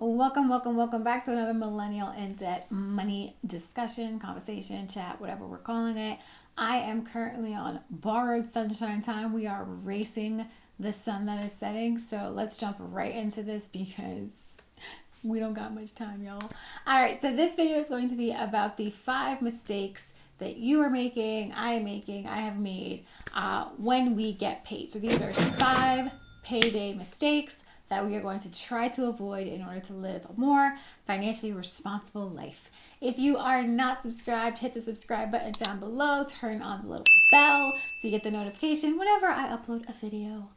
Welcome back to another Millennial In Debt money discussion, conversation, chat, whatever we're calling it. I am currently on borrowed sunshine time. We are racing the sun that is setting. So let's jump right into this because we don't got much time, y'all. All right, so this video is going to be about the 5 mistakes that you are making, I have made when we get paid. So these are 5 payday mistakes that we are going to try to avoid in order to live a more financially responsible life. If you are not subscribed, hit the subscribe button down below, turn on the little bell so you get the notification whenever I upload a video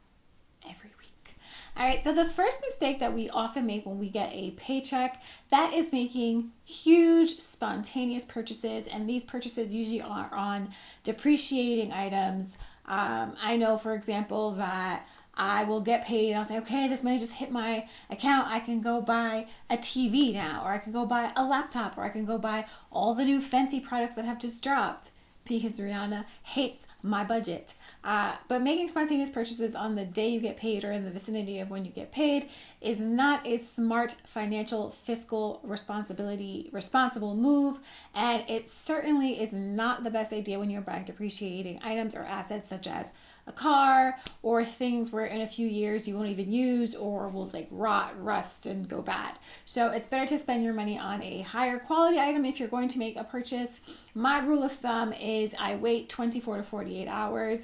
every week. All right, so the first mistake that we often make when we get a paycheck, that is making huge spontaneous purchases, and these purchases usually are on depreciating items. I know, for example, that I will get paid and I'll say, okay, this money just hit my account. I can go buy a TV now, or I can go buy a laptop, or I can go buy all the new Fenty products that have just dropped because Rihanna hates my budget. But making spontaneous purchases on the day you get paid or in the vicinity of when you get paid is not a smart financial fiscal responsible move. And it certainly is not the best idea when you're buying depreciating items or assets such as a car or things where in a few years you won't even use or will rot, rust, and go bad. So it's better to spend your money on a higher quality item if you're going to make a purchase. My rule of thumb is I wait 24 to 48 hours.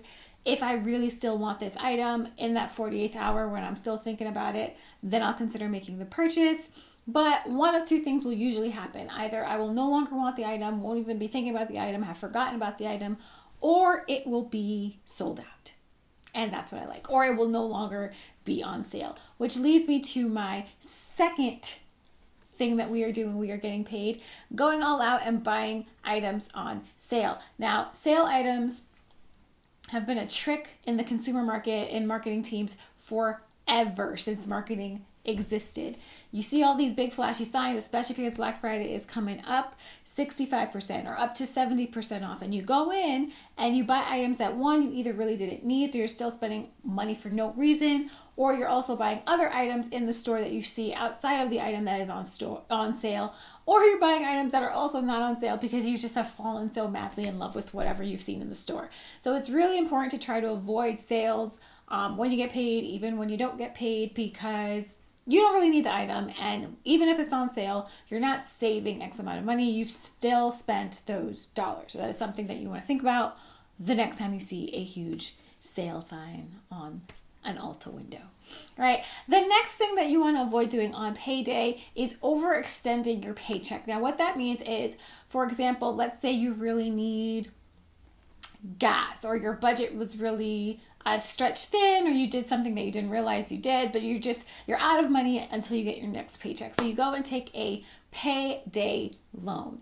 If I really still want this item in that 48th hour when I'm still thinking about it, then I'll consider making the purchase. But one of two things will usually happen. Either I will no longer want the item, won't even be thinking about the item, have forgotten about the item, or it will be sold out. And that's what I like. Or it will no longer be on sale. Which leads me to my second thing that we are doing. We are getting paid, going all out and buying items on sale. Now, sale items have been a trick in the consumer market and marketing teams forever, since marketing existed. You see all these big flashy signs, especially because Black Friday is coming up, 65% or up to 70% off. And you go in and you buy items that, one, you either really didn't need, so you're still spending money for no reason, or you're also buying other items in the store that you see outside of the item that is on sale, or you're buying items that are also not on sale because you just have fallen so madly in love with whatever you've seen in the store. So it's really important to try to avoid sales when you get paid, even when you don't get paid, because you don't really need the item, and even if it's on sale, you're not saving X amount of money. You've still spent those dollars. So that is something that you want to think about the next time you see a huge sale sign on an Ulta window. All right. The next thing that you want to avoid doing on payday is overextending your paycheck. Now, what that means is, for example, let's say you really need gas, or your budget was really stretched thin, or you did something that you didn't realize you did, but you're out of money until you get your next paycheck. So you go and take a payday loan.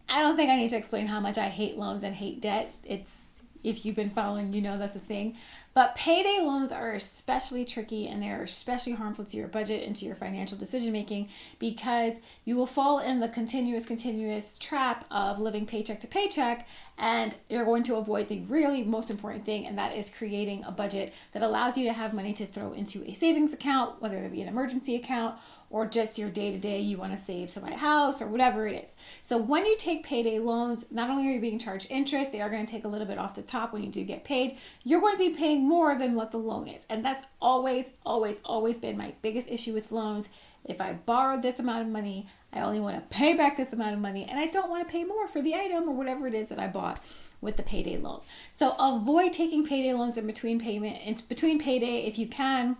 I don't think I need to explain how much I hate loans and hate debt. If you've been following, you know that's a thing. But payday loans are especially tricky, and they're especially harmful to your budget and to your financial decision making, because you will fall in the continuous trap of living paycheck to paycheck, and you're going to avoid the really most important thing, and that is creating a budget that allows you to have money to throw into a savings account, whether it be an emergency account or just your day-to-day you want to save to buy a house or whatever it is. So when you take payday loans, not only are you being charged interest, they are going to take a little bit off the top when you do get paid. You're going to be paying more than what the loan is. And that's always been my biggest issue with loans. If I borrowed this amount of money, I only want to pay back this amount of money, and I don't want to pay more for the item or whatever it is that I bought with the payday loan. So avoid taking payday loans in between payday if you can,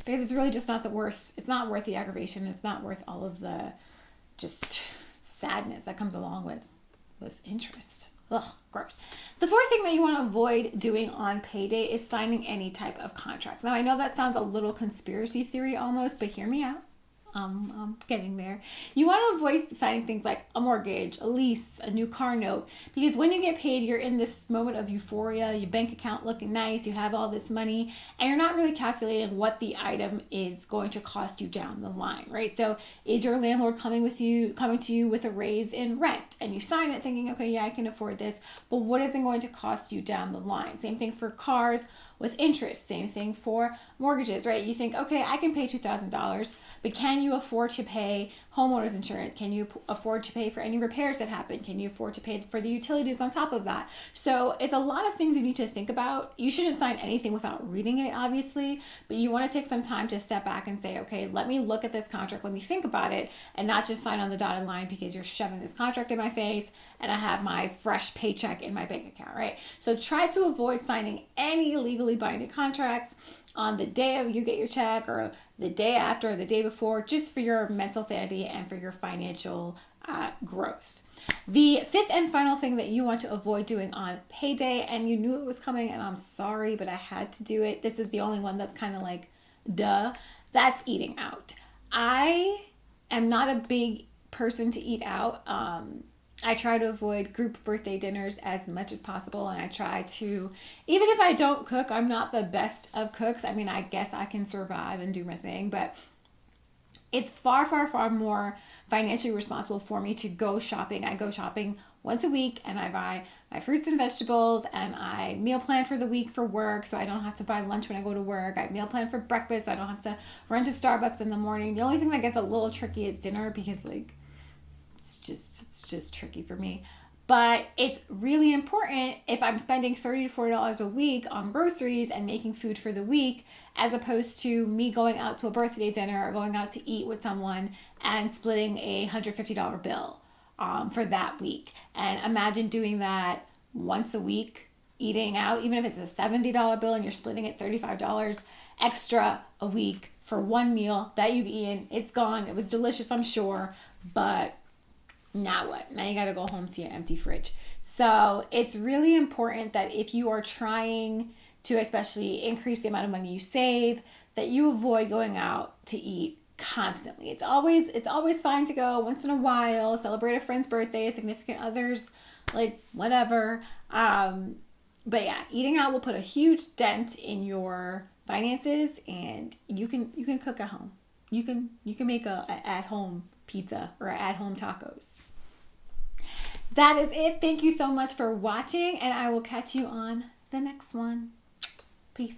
because it's really just it's not worth the aggravation. It's not worth all of the just sadness that comes along with interest. Ugh, gross. The fourth thing that you want to avoid doing on payday is signing any type of contracts. Now, I know that sounds a little conspiracy theory almost, but hear me out. I'm getting there. You want to avoid signing things like a mortgage, a lease, a new car note, because when you get paid, you're in this moment of euphoria, your bank account looking nice, you have all this money, and you're not really calculating what the item is going to cost you down the line, right? So is your landlord coming to you with a raise in rent, and you sign it thinking, okay, yeah, I can afford this, but what is it going to cost you down the line? Same thing for cars. with interest. Same thing for mortgages, right? You think, okay, I can pay $2,000, but can you afford to pay homeowners insurance? Can you afford to pay for any repairs that happen? Can you afford to pay for the utilities on top of that? So it's a lot of things you need to think about. You shouldn't sign anything without reading it, obviously, but you want to take some time to step back and say, okay, let me look at this contract, let me think about it, and not just sign on the dotted line because you're shoving this contract in my face and I have my fresh paycheck in my bank account, right? So try to avoid signing any legally binding contracts on the day of you get your check or the day after or the day before, just for your mental sanity and for your financial growth. The fifth and final thing that you want to avoid doing on payday, and you knew it was coming and I'm sorry, but I had to do it. This is the only one that's kind of like, duh, that's eating out. I am not a big person to eat out. I try to avoid group birthday dinners as much as possible, and I try to, even if I don't cook, I'm not the best of cooks. I mean, I guess I can survive and do my thing, but it's far, far, far more financially responsible for me to go shopping. I go shopping once a week and I buy my fruits and vegetables and I meal plan for the week for work so I don't have to buy lunch when I go to work. I meal plan for breakfast so I don't have to run to Starbucks in the morning. The only thing that gets a little tricky is dinner because like it's just tricky for me. But it's really important if I'm spending $30 to $40 a week on groceries and making food for the week, as opposed to me going out to a birthday dinner or going out to eat with someone and splitting a $150 bill for that week. And imagine doing that once a week, eating out, even if it's a $70 bill and you're splitting it $35 extra a week for one meal that you've eaten. It's gone. It was delicious, I'm sure, but now what? Now you got to go home to your empty fridge. So it's really important that if you are trying to especially increase the amount of money you save, that you avoid going out to eat constantly. It's always fine to go once in a while, celebrate a friend's birthday, significant others, like whatever. But yeah, eating out will put a huge dent in your finances, and you can cook at home. You can make a at-home pizza or at-home tacos. That is it. Thank you so much for watching, and I will catch you on the next one. Peace.